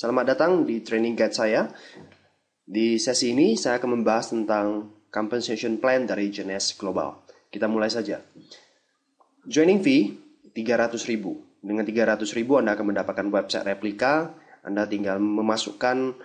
Selamat datang di training guide saya. Di sesi ini saya akan membahas tentang compensation plan dari Genes Global. Kita mulai saja. Joining fee 300.000. Dengan 300.000 Anda akan mendapatkan website replika. Anda tinggal memasukkan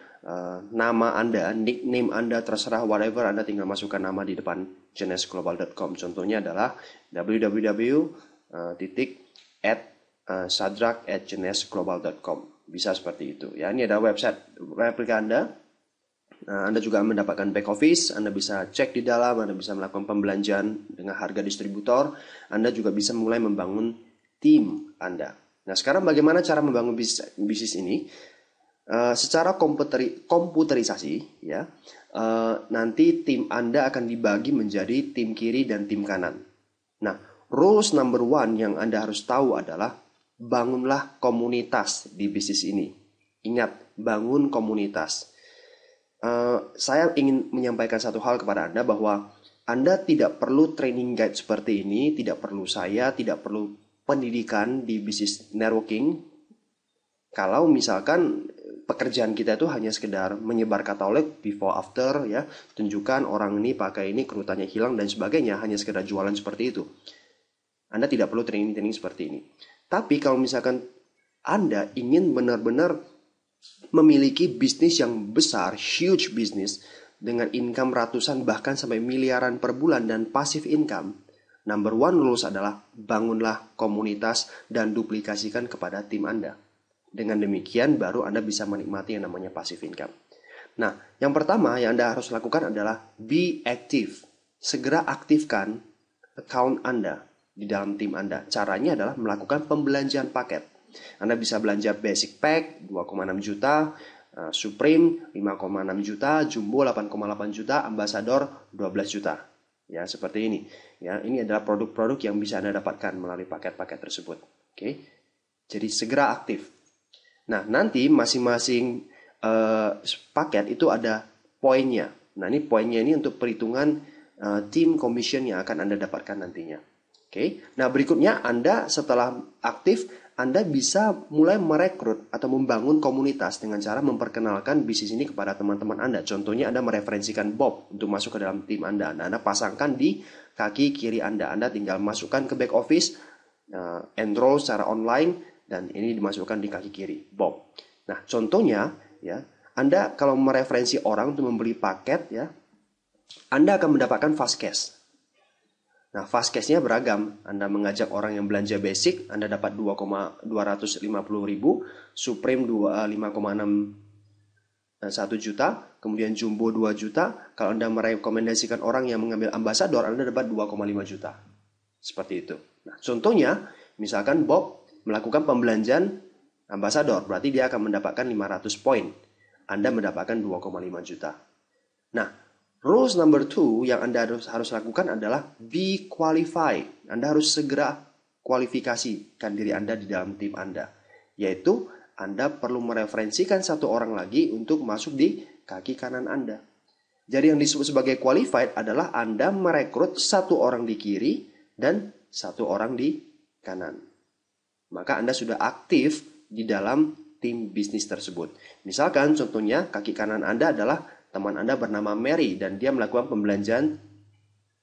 nama Anda, nickname Anda, terserah whatever, Anda tinggal masukkan nama di depan genesglobal.com. Contohnya adalah www.sadrak@genesglobal.com. Bisa seperti itu. Ya, ini ada website replika Anda. Anda juga mendapatkan back office, Anda bisa cek di dalam, Anda bisa melakukan pembelanjaan dengan harga distributor, Anda juga bisa mulai membangun tim Anda. Nah, sekarang bagaimana cara membangun bisnis ini? Secara komputerisasi, ya, nanti tim Anda akan dibagi menjadi tim kiri dan tim kanan. Nah, rules number one yang Anda harus tahu adalah bangunlah komunitas di bisnis ini. Ingat, bangun komunitas. Saya ingin menyampaikan satu hal kepada Anda bahwa Anda tidak perlu training guide seperti ini, tidak perlu saya, tidak perlu pendidikan di bisnis networking. Kalau misalkan pekerjaan kita itu hanya sekedar menyebar katalog before after, ya, tunjukkan orang ini pakai ini, kerutannya hilang dan sebagainya, hanya sekedar jualan seperti itu. Anda tidak perlu training seperti ini. Tapi kalau misalkan Anda ingin benar-benar memiliki bisnis yang besar, huge bisnis, dengan income ratusan bahkan sampai miliaran per bulan dan passive income, number one rules adalah bangunlah komunitas dan duplikasikan kepada tim Anda. Dengan demikian baru Anda bisa menikmati yang namanya passive income. Nah, yang pertama yang Anda harus lakukan adalah be active. Segera aktifkan account Anda di dalam tim Anda. Caranya adalah melakukan pembelanjaan paket. Anda bisa belanja basic pack 2,6 juta, Supreme 5,6 juta, Jumbo 8,8 juta, Ambassador 12 juta. Ya, seperti ini. Ya, ini adalah produk-produk yang bisa Anda dapatkan melalui paket-paket tersebut. Oke. Jadi segera aktif. Nah, nanti masing-masing paket itu ada poinnya. Nah, ini poinnya ini untuk perhitungan team commission yang akan Anda dapatkan nantinya. Oke. Nah, berikutnya Anda setelah aktif, Anda bisa mulai merekrut atau membangun komunitas dengan cara memperkenalkan bisnis ini kepada teman-teman Anda. Contohnya Anda mereferensikan Bob untuk masuk ke dalam tim Anda. Anda pasangkan di kaki kiri Anda. Anda tinggal masukkan ke back office, enroll secara online, dan ini dimasukkan di kaki kiri Bob. Nah, contohnya, ya, Anda kalau mereferensi orang untuk membeli paket, ya, Anda akan mendapatkan fast cash. Nah, fast cash-nya beragam. Anda mengajak orang yang belanja basic, Anda dapat 2,250.000, Supreme 5,61 juta, kemudian Jumbo 2 juta. Kalau Anda merekomendasikan orang yang mengambil Ambassador, Anda dapat 2,5 juta. Seperti itu. Nah, contohnya, misalkan Bob melakukan pembelanjaan Ambassador, berarti dia akan mendapatkan 500 poin. Anda mendapatkan 2,5 juta. Nah, rules number 2 yang Anda harus lakukan adalah be qualified. Anda harus segera kualifikasikan diri Anda di dalam tim Anda. Yaitu Anda perlu mereferensikan satu orang lagi untuk masuk di kaki kanan Anda. Jadi yang disebut sebagai qualified adalah Anda merekrut satu orang di kiri dan satu orang di kanan. Maka Anda sudah aktif di dalam tim bisnis tersebut. Misalkan contohnya kaki kanan Anda adalah teman Anda bernama Mary dan dia melakukan pembelanjaan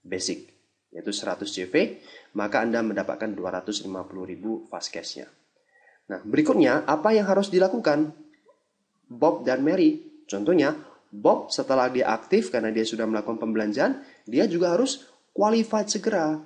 basic yaitu 100 CV, maka Anda mendapatkan 250.000 fast cash-nya. Nah, berikutnya apa yang harus dilakukan Bob dan Mary? Contohnya Bob setelah dia aktif karena dia sudah melakukan pembelanjaan, dia juga harus qualified segera.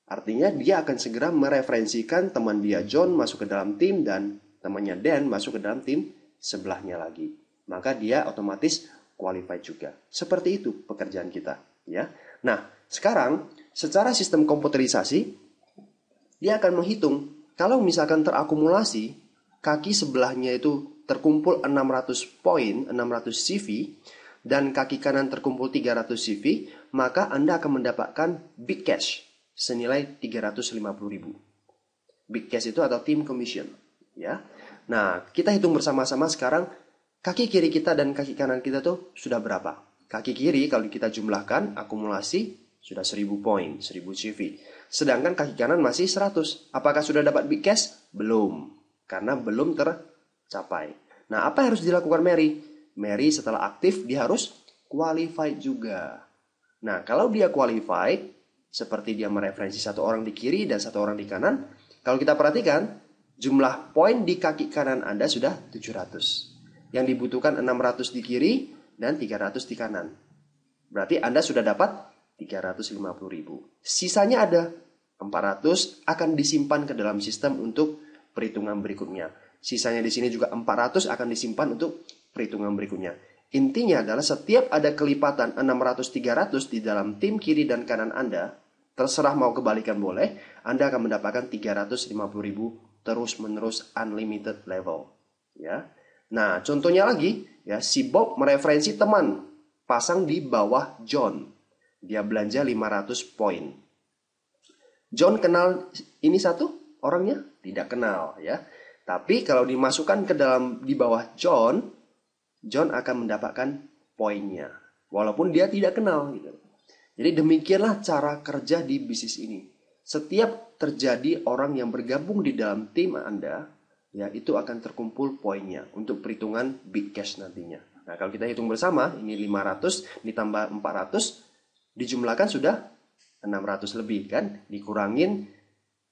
Artinya dia akan segera mereferensikan teman dia John masuk ke dalam tim dan temannya Dan masuk ke dalam tim sebelahnya lagi. Maka dia otomatis qualified juga. Seperti itu pekerjaan kita, ya. Nah, sekarang secara sistem komputerisasi dia akan menghitung kalau misalkan terakumulasi kaki sebelahnya itu terkumpul 600 poin, 600 CV dan kaki kanan terkumpul 300 CV, maka Anda akan mendapatkan big cash senilai 350.000. Big cash itu atau team commission, ya. Nah, kita hitung bersama-sama sekarang kaki kiri kita dan kaki kanan kita tuh sudah berapa? Kaki kiri kalau kita jumlahkan akumulasi sudah 1000 poin, 1000 CV. Sedangkan kaki kanan masih 100. Apakah sudah dapat big cash? Belum. Karena belum tercapai. Nah, apa yang harus dilakukan Mary? Mary setelah aktif, dia harus qualified juga. Nah, kalau dia qualified, seperti dia mereferensi satu orang di kiri dan satu orang di kanan, kalau kita perhatikan, jumlah poin di kaki kanan Anda sudah 700. Yang dibutuhkan 600 di kiri dan 300 di kanan. Berarti Anda sudah dapat 350.000. Sisanya ada 400 akan disimpan ke dalam sistem untuk perhitungan berikutnya. Sisanya di sini juga 400 akan disimpan untuk perhitungan berikutnya. Intinya adalah setiap ada kelipatan 600-300 di dalam tim kiri dan kanan Anda, terserah mau kebalikan boleh, Anda akan mendapatkan 350.000 terus-menerus unlimited level. Ya. Nah, contohnya lagi, ya, si Bob mereferensi teman pasang di bawah John. Dia belanja 500 poin. John kenal ini satu orangnya? Tidak kenal, ya. Tapi kalau dimasukkan ke dalam di bawah John akan mendapatkan poinnya. Walaupun dia tidak kenal, gitu. Jadi demikianlah cara kerja di bisnis ini. Setiap terjadi orang yang bergabung di dalam tim Anda, ya, itu akan terkumpul poinnya untuk perhitungan big cash nantinya. Nah, kalau kita hitung bersama, ini 500 ditambah 400, dijumlahkan sudah 600 lebih, kan? Dikurangin,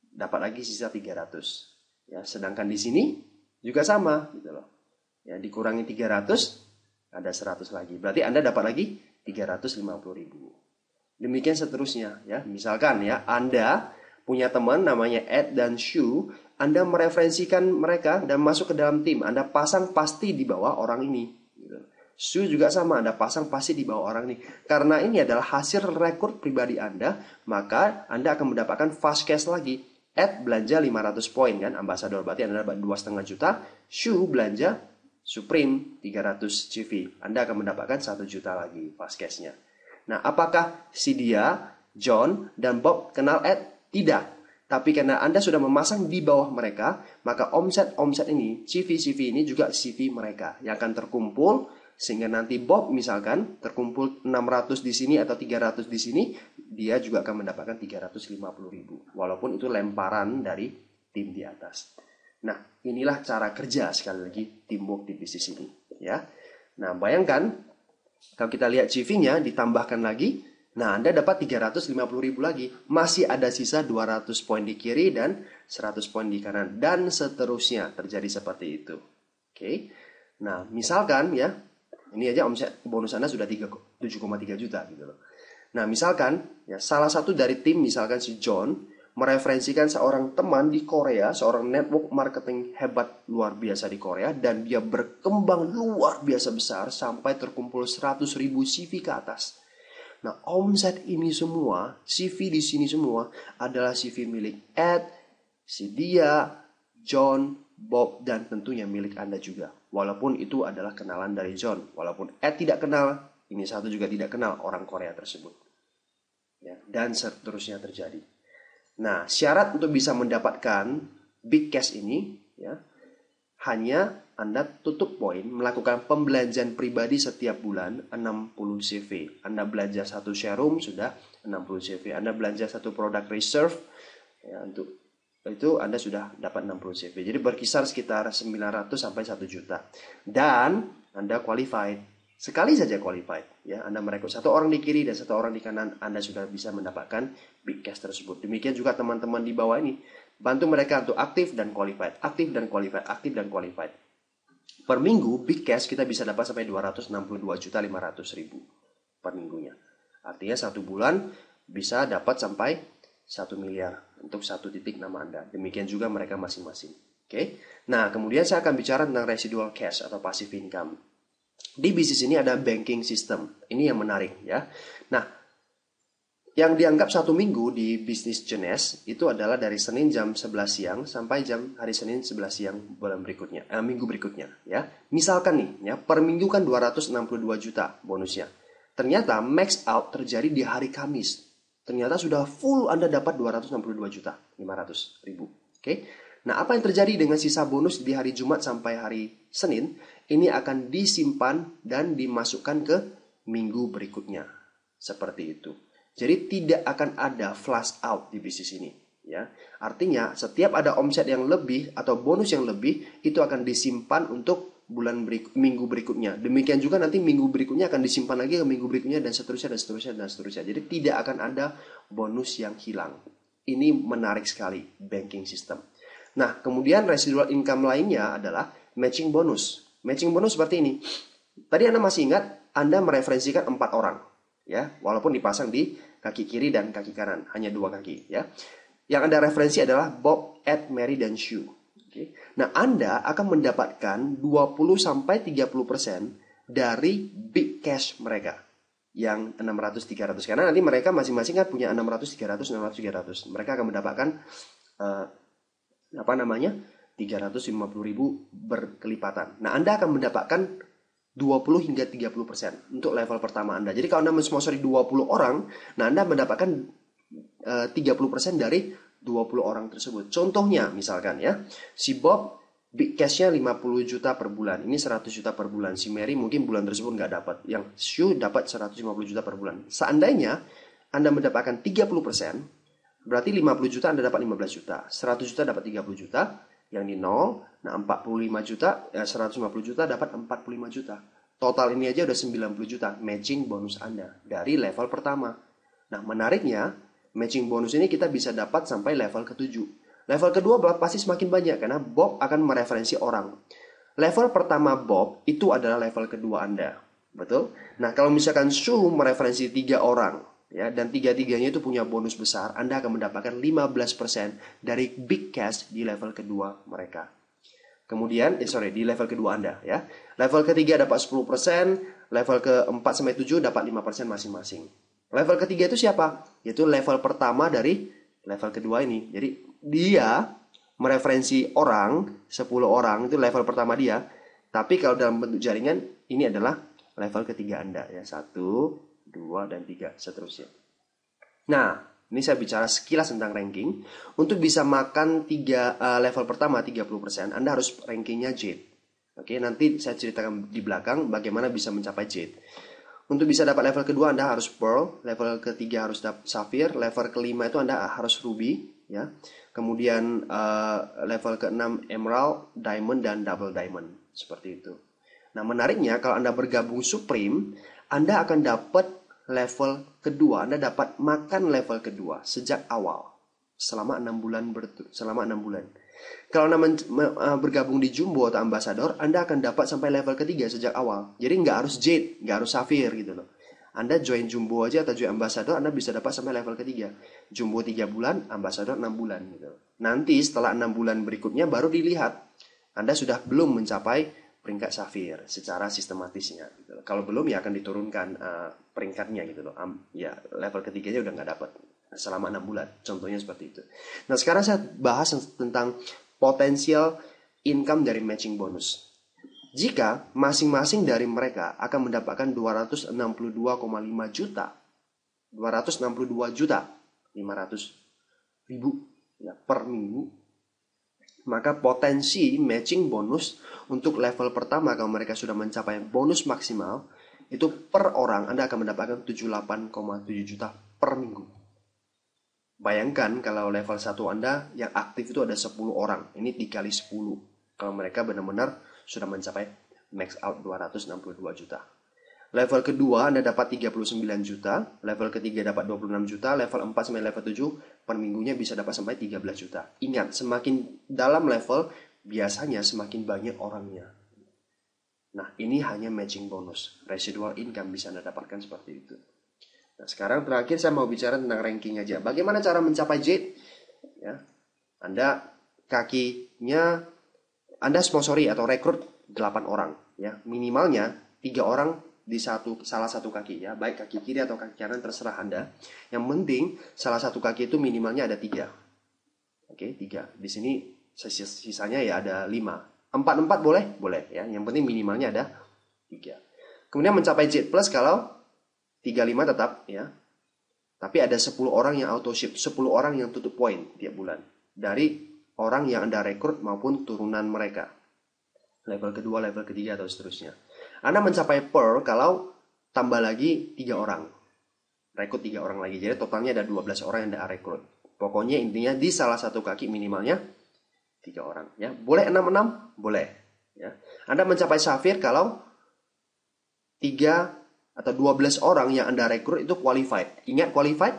dapat lagi sisa 300. Ya, sedangkan di sini juga sama, gitu loh. Ya, dikurangi 300, ada 100 lagi. Berarti Anda dapat lagi 350.000. Demikian seterusnya, ya. Misalkan ya, Anda punya teman namanya Ed dan Shu, Anda mereferensikan mereka dan masuk ke dalam tim. Anda pasang pasti di bawah orang ini. Gitu. Shu juga sama, Anda pasang pasti di bawah orang ini. Karena ini adalah hasil rekor pribadi Anda, maka Anda akan mendapatkan fast cash lagi. Ed belanja 500 poin, kan, ambasador, berarti Anda dapat 2,5 juta. Shu belanja Supreme 300 CV. Anda akan mendapatkan 1 juta lagi fast cash-nya. Nah, apakah si dia, John, dan Bob kenal Ed? Tidak. Tapi karena Anda sudah memasang di bawah mereka, maka omset ini, CV ini juga CV mereka yang akan terkumpul, sehingga nanti Bob misalkan terkumpul 600 di sini atau 300 di sini, dia juga akan mendapatkan 350.000. Walaupun itu lemparan dari tim di atas. Nah, inilah cara kerja, sekali lagi, teamwork di bisnis ini. Ya. Nah, bayangkan, kalau kita lihat CV-nya, ditambahkan lagi, nah, Anda dapat 350.000 lagi. Masih ada sisa 200 poin di kiri dan 100 poin di kanan. Dan seterusnya terjadi seperti itu. Oke. Nah, misalkan ya, ini aja omset bonus Anda sudah 7,3 juta gitu loh. Nah, misalkan ya, salah satu dari tim, misalkan si John, mereferensikan seorang teman di Korea, seorang network marketing hebat luar biasa di Korea, dan dia berkembang luar biasa besar sampai terkumpul 100.000 CV ke atas. Nah, omset ini semua, CV di sini semua adalah CV milik Ed, si dia, John, Bob, dan tentunya milik Anda juga. Walaupun itu adalah kenalan dari John. Walaupun Ed tidak kenal, ini satu juga tidak kenal orang Korea tersebut. Ya, dan seterusnya terjadi. Nah, syarat untuk bisa mendapatkan big cash ini, ya, hanya Anda tutup poin, melakukan pembelanjaan pribadi setiap bulan 60 CV. Anda belanja satu showroom sudah 60 CV. Anda belanja satu produk reserve, ya, untuk itu Anda sudah dapat 60 CV. Jadi berkisar sekitar 900 sampai 1 juta. Dan Anda qualified. Sekali saja qualified, ya, Anda merekrut satu orang di kiri dan satu orang di kanan, Anda sudah bisa mendapatkan big cash tersebut. Demikian juga teman-teman di bawah ini, bantu mereka untuk aktif dan qualified, aktif dan qualified, aktif dan qualified. Per minggu big cash kita bisa dapat sampai 262.500.000 per minggunya. Artinya satu bulan bisa dapat sampai 1 miliar untuk satu titik nama Anda. Demikian juga mereka masing-masing. Oke. Nah, kemudian saya akan bicara tentang residual cash atau passive income. Di bisnis ini ada banking system. Ini yang menarik, ya. Nah, yang dianggap 1 minggu di bisnis Jenes itu adalah dari Senin jam 11 siang sampai hari Senin 11 siang minggu berikutnya, ya. Misalkan nih, ya, per minggu kan 262 juta bonusnya. Ternyata max out terjadi di hari Kamis. Ternyata sudah full Anda dapat 262.500.000. Oke. Nah, apa yang terjadi dengan sisa bonus di hari Jumat sampai hari Senin? Ini akan disimpan dan dimasukkan ke minggu berikutnya. Seperti itu. Jadi tidak akan ada flash out di bisnis ini. Ya. Artinya setiap ada omset yang lebih atau bonus yang lebih, itu akan disimpan untuk minggu berikutnya. Demikian juga nanti minggu berikutnya akan disimpan lagi ke minggu berikutnya dan seterusnya dan seterusnya dan seterusnya. Jadi tidak akan ada bonus yang hilang. Ini menarik sekali banking system. Nah, kemudian residual income lainnya adalah matching bonus. Matching bonus seperti ini. Tadi Anda masih ingat, Anda mereferensikan 4 orang, ya, walaupun dipasang di kaki kiri dan kaki kanan, hanya 2 kaki, ya. Yang Anda referensi adalah Bob, Ed, Mary, dan Sue. Okay. Nah, Anda akan mendapatkan 20-30% dari big cash mereka yang 600-300. Karena nanti mereka masing-masing kan punya 600-300, 600-300. Mereka akan mendapatkan 350.000 berkelipatan. Nah, Anda akan mendapatkan 20 hingga 30% untuk level pertama Anda. Jadi kalau Anda mensponsori 20 orang, nah Anda mendapatkan 30% dari 20 orang tersebut. Contohnya misalkan ya, si Bob big cash-nya 50 juta per bulan. Ini 100 juta per bulan. Si Mary mungkin bulan tersebut nggak dapat. Yang Sue dapat 150 juta per bulan. Seandainya Anda mendapatkan 30%, berarti 50 juta Anda dapat 15 juta. 100 juta dapat 30 juta. Yang di 0, nah 45 juta, 150 juta dapat 45 juta. Total ini aja udah 90 juta matching bonus Anda dari level pertama. Nah, menariknya, matching bonus ini kita bisa dapat sampai level ke-7. Level kedua pasti semakin banyak karena Bob akan mereferensi orang. Level pertama Bob itu adalah level kedua Anda. Betul? Nah, kalau misalkan Sue mereferensi 3 orang, ya, dan 3-3-nya itu punya bonus besar, Anda akan mendapatkan 15% dari big cash di level kedua mereka. Kemudian, di level kedua Anda, ya. Level ketiga dapat 10%, level ke-4 sampai 7 dapat 5% masing-masing. Level ketiga itu siapa? Yaitu level pertama dari level kedua ini. Jadi, dia mereferensi orang, 10 orang, itu level pertama dia. Tapi kalau dalam bentuk jaringan, ini adalah level ketiga Anda, ya. 1, 2, dan 3, seterusnya. Nah, ini saya bicara sekilas tentang ranking. Untuk bisa makan level pertama 30%, Anda harus rankingnya Jade. Oke, nanti saya ceritakan di belakang bagaimana bisa mencapai Jade. Untuk bisa dapat level kedua Anda harus Pearl, level ketiga harus dapat Sapphire, level kelima itu Anda harus Ruby, ya. Kemudian level ke-6 Emerald, Diamond, dan Double Diamond, seperti itu. Nah, menariknya kalau Anda bergabung Supreme, Anda akan dapat level kedua, Anda dapat makan level kedua sejak awal selama 6 bulan Kalau Anda bergabung di Jumbo atau Ambassador, Anda akan dapat sampai level ketiga sejak awal. Jadi nggak harus Jade, nggak harus Sapphire gitu loh. Anda join Jumbo aja atau join Ambassador, Anda bisa dapat sampai level ketiga. Jumbo 3 bulan, Ambassador 6 bulan gitu. Nanti setelah 6 bulan berikutnya baru dilihat Anda sudah belum mencapai peringkat Sapphire secara sistematisnya gitu. Kalau belum ya akan diturunkan peringkatnya gitu loh. Ya level ketiganya udah nggak dapat selama 6 bulan. Contohnya seperti itu. Nah, sekarang saya bahas tentang potensial income dari matching bonus. Jika masing-masing dari mereka akan mendapatkan 262,5 juta, 262 juta 500 ribu ya, per minggu, maka potensi matching bonus untuk level pertama kalau mereka sudah mencapai bonus maksimal, itu per orang Anda akan mendapatkan 78,7 juta per minggu. Bayangkan kalau level 1 Anda yang aktif itu ada 10 orang. Ini dikali 10. Kalau mereka benar-benar sudah mencapai max out 262 juta. Level kedua Anda dapat 39 juta. Level ketiga dapat 26 juta. Level 4 sampai level 7 per minggunya bisa dapat sampai 13 juta. Ingat, semakin dalam level biasanya semakin banyak orangnya. Nah, ini hanya matching bonus. Residual income bisa Anda dapatkan seperti itu. Nah, sekarang terakhir saya mau bicara tentang ranking aja. Bagaimana cara mencapai Jade? Ya, Anda Anda sponsori atau rekrut 8 orang. Ya, minimalnya 3 orang di salah satu kaki ya, baik kaki kiri atau kaki kanan terserah Anda. Yang penting salah satu kaki itu minimalnya ada 3. Oke, 3. Di sini sisanya ya ada 5. 4 boleh? Boleh ya. Yang penting minimalnya ada 3. Kemudian mencapai Jade Plus kalau 35 tetap ya. Tapi ada 10 orang yang auto ship, 10 orang yang tutup poin tiap bulan dari orang yang Anda rekrut maupun turunan mereka. Level kedua, level ketiga atau seterusnya. Anda mencapai Pearl kalau tambah lagi 3 orang. Rekrut 3 orang lagi. Jadi totalnya ada 12 orang yang Anda rekrut. Pokoknya intinya di salah satu kaki minimalnya 3 orang ya. Boleh 6-6? Boleh ya. Anda mencapai safir kalau 3 atau 12 orang yang Anda rekrut itu qualified. Ingat qualified?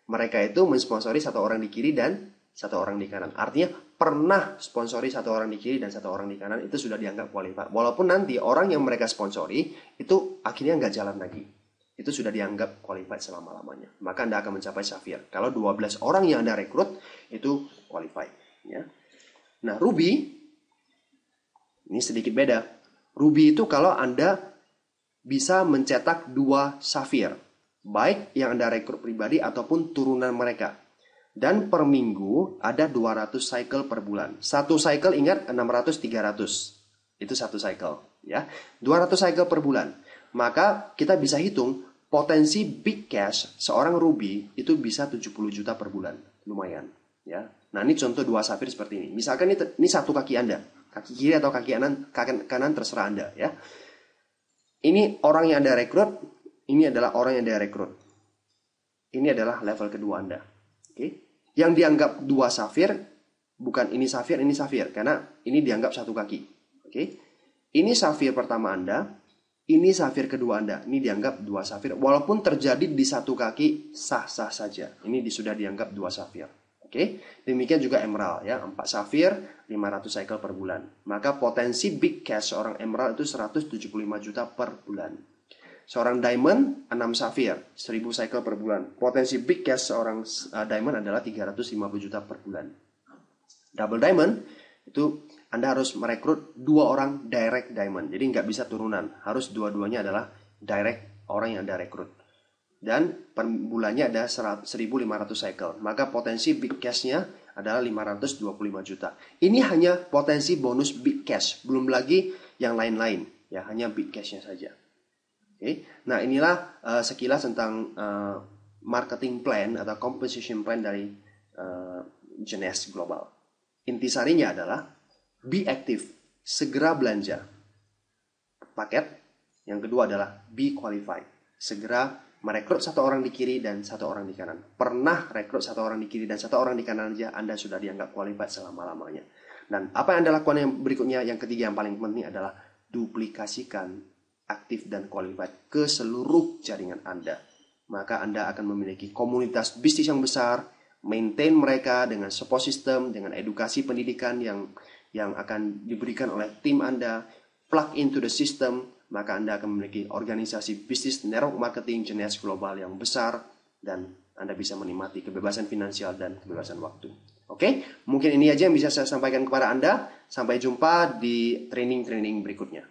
Mereka itu mensponsori 1 orang di kiri dan 1 orang di kanan. Artinya pernah sponsori 1 orang di kiri dan 1 orang di kanan itu sudah dianggap qualified. Walaupun nanti orang yang mereka sponsori itu akhirnya nggak jalan lagi. Itu sudah dianggap qualified selama-lamanya. Maka Anda akan mencapai safir. Kalau 12 orang yang Anda rekrut itu qualified. Ya. Nah, ruby ini sedikit beda. Ruby itu kalau Anda bisa mencetak 2 safir. Baik yang Anda rekrut pribadi ataupun turunan mereka. Dan per minggu ada 200 cycle per bulan. 1 cycle ingat 600-300. Itu 1 cycle. Ya. 200 cycle per bulan. Maka kita bisa hitung potensi big cash seorang ruby itu bisa 70 juta per bulan. Lumayan. Ya. Nah ini contoh 2 safir seperti ini. Misalkan ini 1 kaki Anda. Kaki kiri atau kaki kanan terserah Anda. Ya. Ini orang yang Anda rekrut. Ini adalah orang yang Anda rekrut. Ini adalah level kedua Anda. Oke. Yang dianggap 2 safir. Bukan ini safir, ini safir. Karena ini dianggap 1 kaki. Oke. Ini safir pertama Anda. Ini safir kedua Anda. Ini dianggap 2 safir. Walaupun terjadi di 1 kaki, sah-sah saja. Ini sudah dianggap 2 safir. Oke. Demikian juga emerald. Ya. 4 safir, 500 cycle per bulan. Maka potensi big cash seorang emerald itu 175 juta per bulan. Seorang diamond, 6 safir, 1000 cycle per bulan. Potensi big cash seorang diamond adalah 350 juta per bulan. Double diamond, itu Anda harus merekrut 2 orang direct diamond. Jadi nggak bisa turunan. Harus dua-duanya adalah direct orang yang Anda rekrut. Dan per bulannya ada 1.500 cycle. Maka potensi big cash-nya adalah 525 juta. Ini hanya potensi bonus big cash. Belum lagi yang lain-lain. Ya, hanya big cash-nya saja. Oke. Nah inilah sekilas tentang marketing plan atau compensation plan dari Genes Global. Intisarinya adalah be active, segera belanja. Paket. Yang kedua adalah be qualified, segera merekrut 1 orang di kiri dan 1 orang di kanan. Pernah rekrut 1 orang di kiri dan 1 orang di kanan aja, Anda sudah dianggap qualified selama-lamanya. Dan apa yang Anda lakukan yang berikutnya, yang ketiga yang paling penting adalah duplikasikan aktif dan qualified ke seluruh jaringan Anda. Maka Anda akan memiliki komunitas bisnis yang besar, maintain mereka dengan support system, dengan edukasi pendidikan yang akan diberikan oleh tim Anda, plug into the system, maka Anda akan memiliki organisasi bisnis network marketing Genes Global yang besar, dan Anda bisa menikmati kebebasan finansial dan kebebasan waktu. Oke, mungkin ini aja yang bisa saya sampaikan kepada Anda. Sampai jumpa di training-training berikutnya.